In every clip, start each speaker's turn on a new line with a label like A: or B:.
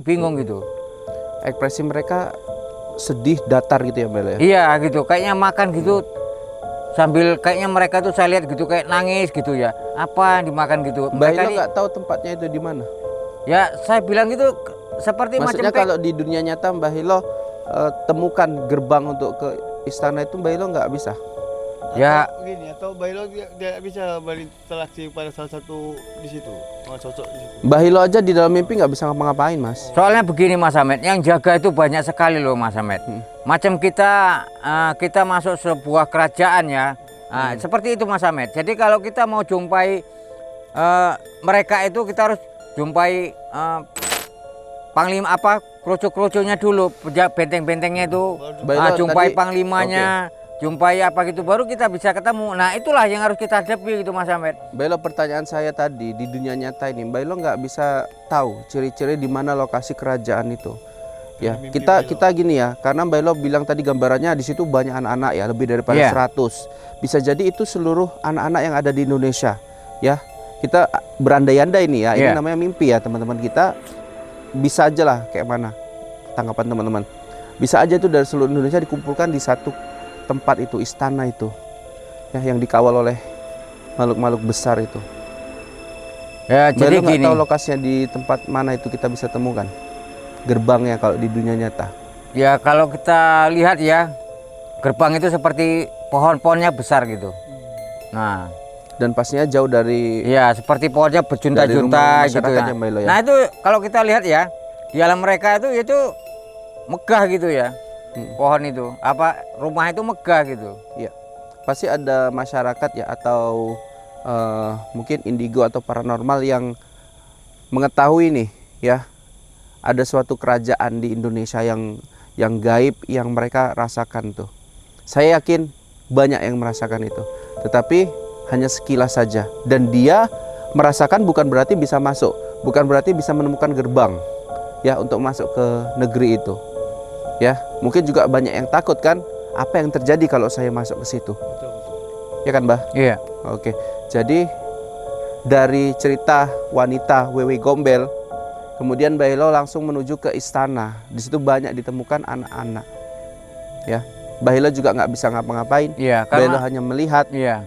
A: bingung gitu.
B: Ekspresi mereka sedih, datar gitu ya Mbak ya?
A: Iya gitu, kayaknya makan gitu sambil kayaknya mereka tuh saya lihat gitu kayak nangis gitu ya. Apa yang dimakan gitu.
B: Mbak
A: Mereka
B: Hilo
A: ini
B: nggak tahu tempatnya itu di mana?
A: ya saya bilang gitu seperti
B: Maksudnya
A: macam
B: kalau di dunia nyata Mbak Hilo temukan gerbang untuk ke istana itu Mbak Hilo nggak bisa?
A: ya
C: Begini, atau Bailo dia bisa berinteraksi pada salah satu di situ, sosok di situ.
B: Mbak Hilo aja di dalam mimpi nggak bisa ngapa-ngapain Mas.
A: soalnya begini Mas Hamed, yang jaga itu banyak sekali loh Mas Hamed. Macam kita masuk sebuah kerajaan ya. Seperti itu Mas Hamed. Jadi kalau kita mau jumpai mereka itu kita harus jumpai panglima apa kroco-kroconya dulu, benteng-bentengnya itu,
B: Mbak Hilo
A: jumpai
B: tadi-
A: panglimanya, jumpai apa gitu baru kita bisa ketemu. Nah itulah yang harus kita hadapi gitu Mas Hamed.
B: Mbak Hilo, pertanyaan saya tadi, di dunia nyata ini Mbak Hilo nggak bisa tahu ciri-ciri di mana lokasi kerajaan itu. Ya,
C: Mimpi
B: kita
C: Mbak Hilo.
B: kita gini ya, karena Mbak Hilo bilang tadi gambarannya di situ banyak anak-anak ya, lebih daripada
A: Iya.
B: 100. Bisa jadi itu seluruh anak-anak yang ada di Indonesia. Ya, kita berandai-andai ini ya, ini
A: Iya.
B: namanya mimpi ya teman-teman kita. Bisa aja lah kayak mana tanggapan teman-teman. Bisa aja itu dari seluruh Indonesia dikumpulkan di satu tempat itu, istana itu. Ya, yang dikawal oleh makhluk-makhluk besar itu.
A: Ya
B: Mbak
A: jadi
B: Hilo nggak
A: gini.
B: tahu lokasinya di tempat mana itu kita bisa temukan gerbangnya kalau di dunia nyata.
A: Ya kalau kita lihat ya, gerbang itu seperti pohon-pohonnya besar gitu. Nah,
B: Dan pastinya jauh dari
A: ya seperti pohonnya
B: dari
A: berjunta-junta
B: rumah
A: gitu
B: masyarakatnya
A: ya.
B: Mbak Hilo ya.
A: Nah itu kalau kita lihat ya, di alam mereka itu megah gitu ya. Pohon itu, apa rumah itu megah gitu.
B: Iya. Pasti ada masyarakat ya atau mungkin indigo atau paranormal yang mengetahui nih ya, ada suatu kerajaan di Indonesia yang gaib yang mereka rasakan tuh. Saya yakin banyak yang merasakan itu. Tetapi hanya sekilas saja, dan dia merasakan bukan berarti bisa masuk, bukan berarti bisa menemukan gerbang ya untuk masuk ke negeri itu. Ya, mungkin juga banyak yang takut kan, apa yang terjadi kalau saya masuk ke situ?
C: Betul.
B: Ya kan, Mbah?
A: Iya.
B: Oke. Jadi dari cerita wanita Wewe Gombel, kemudian Mbah Hilo langsung menuju ke istana. Di situ banyak ditemukan anak-anak. Ya, Mbah Hilo juga nggak bisa ngapa-ngapain.
A: Iya,
B: Mbah Hilo
A: karena
B: hanya melihat.
A: iya.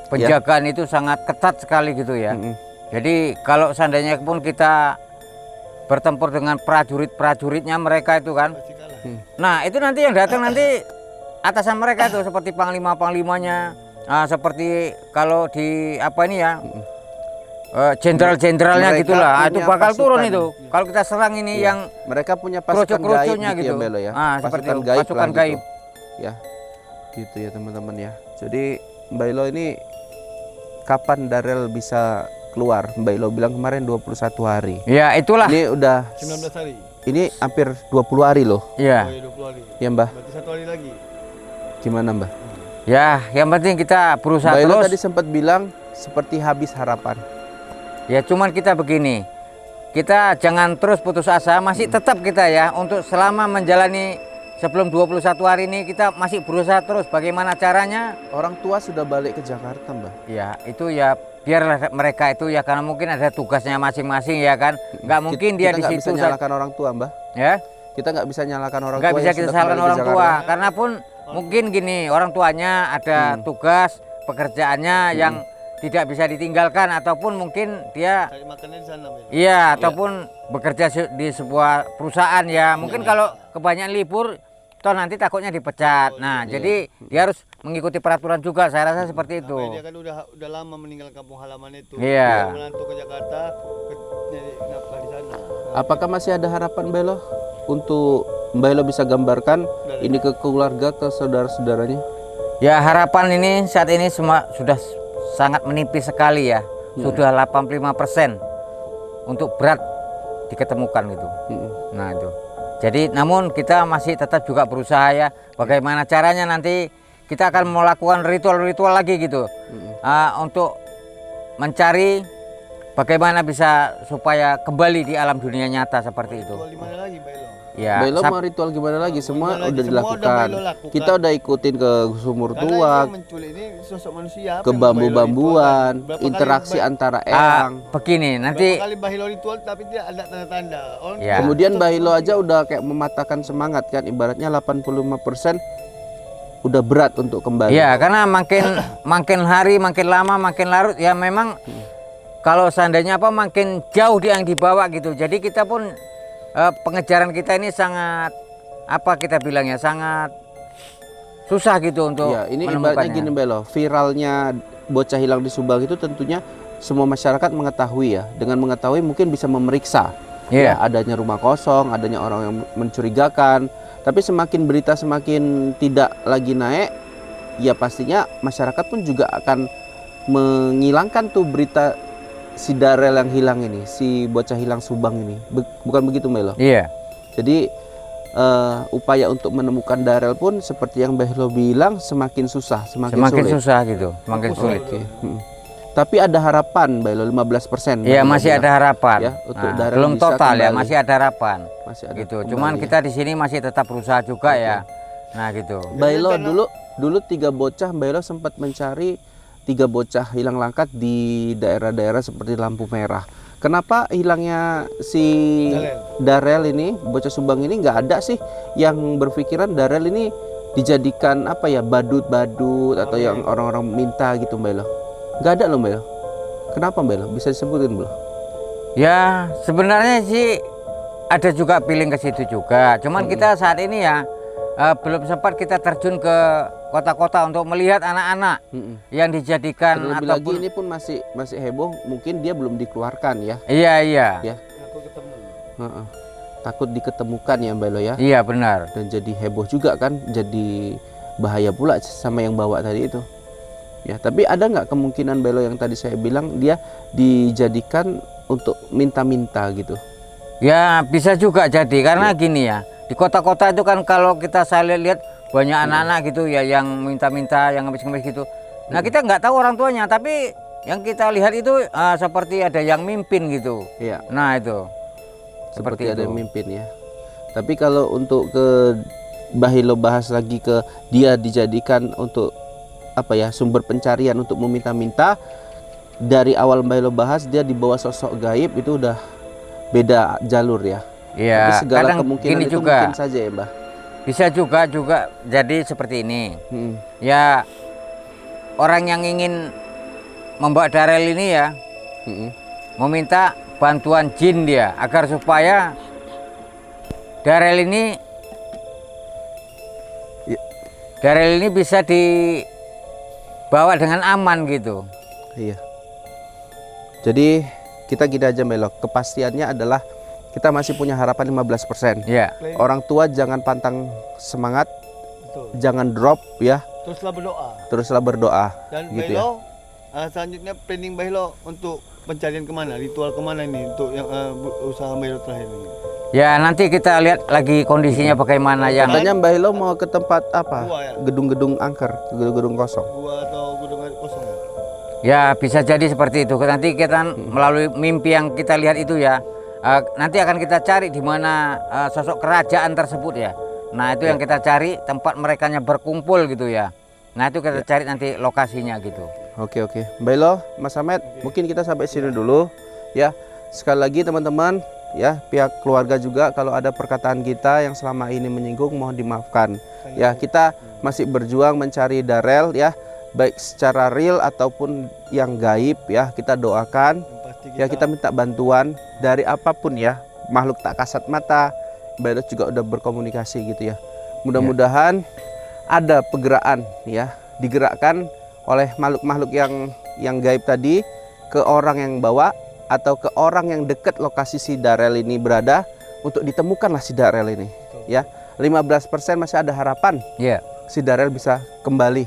A: Penjagaan itu sangat ketat sekali gitu ya.
B: Mm-mm.
A: Jadi kalau seandainya pun kita bertempur dengan prajurit-prajuritnya mereka itu kan.
C: Pasti kalah.
A: Nah, itu nanti yang datang nanti atasan mereka itu seperti panglima-panglimanya, seperti kalau di apa ini ya, jenderal-jenderalnya
B: Mereka
A: gitulah. Itu
B: punya
A: bakal turun
B: pasukan.
A: itu. Kalau kita serang ini yang
B: Mereka punya pasukan gaib
A: kroco-kroconya
B: gitu,
A: gitu.
B: ya, Mbah Hilo ya.
A: Seperti itu,
B: gaib
A: pasukan
B: lah
A: gaib.
B: gitu. Ya, gitu ya teman-teman ya. Jadi Mbah Hilo ini kapan Darel bisa keluar? Mbak Hilo bilang kemarin 21 hari.
A: Ya, itulah.
B: Ini udah
C: 19 hari.
B: ini hampir 20 hari loh.
A: Iya.
C: Oh, ya, 20 hari.
B: Ya, Mbah.
C: Berarti 1 hari lagi.
B: Gimana, Mbah?
A: Ya, yang penting kita berusaha
B: Mbak Hilo
A: terus.
B: tadi sempat bilang seperti habis harapan.
A: Ya, cuman kita begini. Kita jangan terus putus asa, masih tetap kita ya untuk selama menjalani sebelum 21 hari ini kita masih berusaha terus bagaimana caranya.
B: Orang tua sudah balik ke Jakarta, Mbah.
A: Ya, itu ya biarlah mereka itu ya karena mungkin ada tugasnya masing-masing ya kan. Nggak mungkin dia di
B: nggak
A: situ
B: bisa nyalakan orang tua, Mbah.
A: ya.
B: Kita nggak bisa nyalakan orang
A: Nggak
B: tua
A: bisa
B: yang
A: kita
B: sudah
A: salahkan
B: kembali ke
A: orang tua
B: Jakarta.
A: karena pun mungkin gini, orang tuanya ada tugas pekerjaannya yang tidak bisa ditinggalkan ataupun mungkin dia
C: Cari makannya di sana, Mbak.
A: iya ataupun bekerja di sebuah perusahaan ya. Mungkin kalau kebanyakan libur toh nanti takutnya dipecat. Nah, jadi dia harus mengikuti peraturan juga. Saya rasa seperti itu.
C: Namanya dia kan udah lama meninggalkan kampung halaman itu.
A: Iya.
C: Dia merantau ke Jakarta, nyari nafkah di sana.
B: Apakah masih ada harapan, Mbak Hilo, untuk Mbak Hilo bisa gambarkan ini ke keluarga, ke saudara-saudaranya?
A: Ya, harapan ini saat ini semua sudah sangat menipis sekali ya. Sudah 85% untuk berat diketemukan gitu. Nah, itu. Jadi namun kita masih tetap juga berusaha ya. Bagaimana caranya nanti kita akan melakukan ritual-ritual lagi gitu. Untuk mencari bagaimana bisa supaya kembali di alam dunia nyata seperti itu.
C: Ritual di mana lagi, Mbak Ilo?
A: Ya,
B: Bailo mau ritual gimana lagi? Semua
C: Gimana lagi?
B: udah
C: Semua
B: dilakukan.
C: Bailo lakukan.
B: Kita udah ikutin ke sumur
C: Karena
B: tua,
C: yang menculik ini sosok manusia.
B: ke bambu-bambuan,
C: Berapa kali
B: interaksi antara
A: ah,
B: eyang.
A: begini nanti
C: berapa kali Bailo ritual tapi tidak ada tanda-tanda. Orang
A: Ya.
B: Kemudian
C: sosok
B: Bailo aja
C: manusia.
B: udah kayak mematahkan semangat kan, ibaratnya 85% udah berat untuk kembali.
A: ya, karena makin hari makin lama makin larut ya memang kalau seandainya apa makin jauh dia yang dibawa gitu. Jadi kita pun pengejaran kita ini sangat apa kita bilangnya sangat susah gitu untuk
B: Ya, ini ibaratnya
A: menemukannya.
B: gini Belo, viralnya bocah hilang di Subang itu tentunya semua masyarakat mengetahui ya. Dengan mengetahui mungkin bisa memeriksa
A: Iya.
B: ya adanya rumah kosong, adanya orang yang mencurigakan. Tapi semakin berita semakin tidak lagi naik, ya pastinya masyarakat pun juga akan menghilangkan tuh berita si Darel yang hilang ini, si bocah hilang Subang ini. Bukan begitu Belo?
A: Iya.
B: Jadi upaya untuk menemukan Darel pun seperti yang Bahlo bilang semakin susah, semakin sulit.
A: Susah gitu, semakin
C: Fokus
A: sulit.
C: dulu.
B: Tapi ada harapan Bahlo 15%.
A: Iya,
B: Bahlo
A: masih
B: bilang.
A: ada harapan.
B: Ya, untuk
A: Nah,
B: Darel
A: belum
B: bisa
A: total ya,
B: kembali.
A: masih ada harapan.
B: Masih ada
A: Gitu.
B: kembali
A: Cuman
B: ya.
A: kita di sini masih tetap berusaha juga ya. Nah, gitu.
B: Bahlo
C: Karena-
B: dulu 3 bocah Bahlo sempat mencari 3 bocah hilang langkat di daerah-daerah seperti lampu merah. Kenapa hilangnya si Darel ini, bocah Subang ini nggak ada sih yang berpikiran Darel ini dijadikan apa ya badut-badut atau yang orang-orang minta gitu Mbak Elo? Nggak ada loh Mbak Elo. Kenapa Mbak Elo? Bisa disebutin belum?
A: Ya, sebenarnya sih ada juga feeling ke situ juga. Cuman kita saat ini ya belum sempat kita terjun ke kota-kota untuk melihat anak-anak yang dijadikan
B: Terlebih lagi
A: ataupun
B: ini pun masih heboh, mungkin dia belum dikeluarkan ya.
A: iya iya.
B: Ya.
C: Aku ketemu.
B: Heeh. Takut diketemukan ya Mbak Elo ya.
A: Iya benar.
B: Dan jadi heboh juga kan, jadi bahaya pula sama yang bawa tadi itu. Ya, tapi ada nggak kemungkinan Belo yang tadi saya bilang dia dijadikan untuk minta-minta gitu?
A: Ya bisa juga jadi karena gini ya. Di kota-kota itu kan kalau kita saya lihat banyak anak-anak gitu ya yang minta-minta, yang ngemis-ngemis gitu. Nah kita nggak tahu orang tuanya, tapi yang kita lihat itu seperti ada yang mimpin gitu.
B: Iya,
A: Nah itu
B: seperti ada
A: itu.
B: yang mimpin ya. Tapi kalau untuk ke Bahilo bahas lagi ke dia dijadikan untuk apa ya sumber pencarian untuk meminta-minta, dari awal Bahilo bahas dia dibawa sosok gaib itu udah beda jalur ya. Tapi
A: Iya.
B: segala
A: Kadang
B: kemungkinan
A: gini
B: itu
A: juga
B: mungkin saja ya Mbah.
A: bisa juga jadi seperti ini.
B: Hmm.
A: Ya orang yang ingin membawa Darel ini ya
B: Hmm.
A: meminta bantuan jin dia agar supaya Darel ini
B: Ya.
A: Darel ini bisa dibawa dengan aman gitu.
B: Iya. Jadi kita gini aja Melo, kepastiannya adalah kita masih punya harapan 15%.
A: Ya,
B: Orang tua jangan pantang semangat,
C: Betul.
B: jangan drop ya,
C: Teruslah berdoa.
B: teruslah berdoa.
C: Dan
B: Gitu
C: Bahilo, selanjutnya planning Bahilo untuk pencarian kemana, ritual kemana ini untuk yang usaha Bahilo terakhir ini.
A: ya nanti kita lihat lagi kondisinya bagaimana yang
B: Katanya Mbah Hilo mau ke tempat apa?
C: Gua ya.
B: Gedung-gedung angker, gedung-gedung kosong.
C: Gua atau gunung kosong ya.
A: ya bisa jadi seperti itu. Nanti kita melalui mimpi yang kita lihat itu ya, nanti akan kita cari di mana sosok kerajaan tersebut ya. Nah itu yang kita cari tempat mereka berkumpul gitu ya. Nah itu kita cari nanti lokasinya gitu.
B: Oke oke. Mbah Hilo, Mas Samet, mungkin kita sampai sini dulu ya. Sekali lagi teman-teman ya, pihak keluarga juga kalau ada perkataan kita yang selama ini menyinggung mohon dimaafkan. Ya, kita masih berjuang mencari Darel ya, baik secara real ataupun yang gaib ya. Kita doakan
C: Yang pasti
B: ya, kita minta bantuan dari apapun ya, makhluk tak kasat mata. Mbak Hilo juga udah berkomunikasi gitu ya. Mudah-mudahan ada pergerakan ya, digerakkan oleh makhluk-makhluk yang gaib tadi ke orang yang bawa atau ke orang yang dekat lokasi si Darel ini berada untuk ditemukanlah si Darel ini ya. 15% masih ada harapan
A: Ya.
B: si Darel bisa kembali.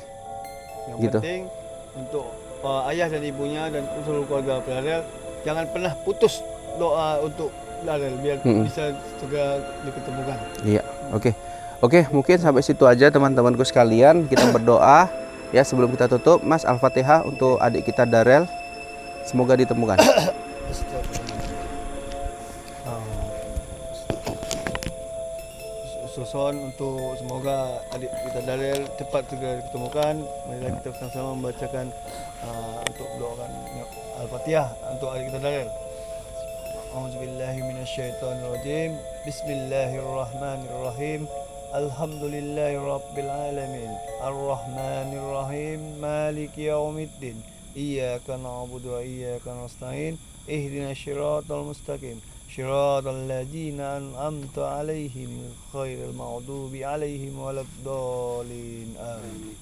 C: Yang
B: gitu.
C: penting untuk ayah dan ibunya dan seluruh keluarga Darel jangan pernah putus doa untuk Darel biar bisa segera diketemukan.
B: Iya, oke. Oke, mungkin sampai situ aja teman-temanku sekalian. Kita berdoa ya sebelum kita tutup. Mas, Al-Fatihah untuk adik kita Darel. Semoga ditemukan.
C: susun untuk semoga adik kita Dalil cepat segera diketemukan. Marilah kita sama-sama membacakan untuk doakan Al-Fatihah untuk adik kita Dalil. A'udzubillahi minasyaitonirrajim. Bismillahirrahmanirrahim. Alhamdulillahirabbil alamin. Arrahmanirrahim. Maliki yaumiddin. Iyyaka na'budu wa iyyaka nasta'in. Ihdinas siratal mustaqim. Shiratal ladzina an'amta 'alaihim ghairil maghdubi 'alaihim waladdallin. Amin.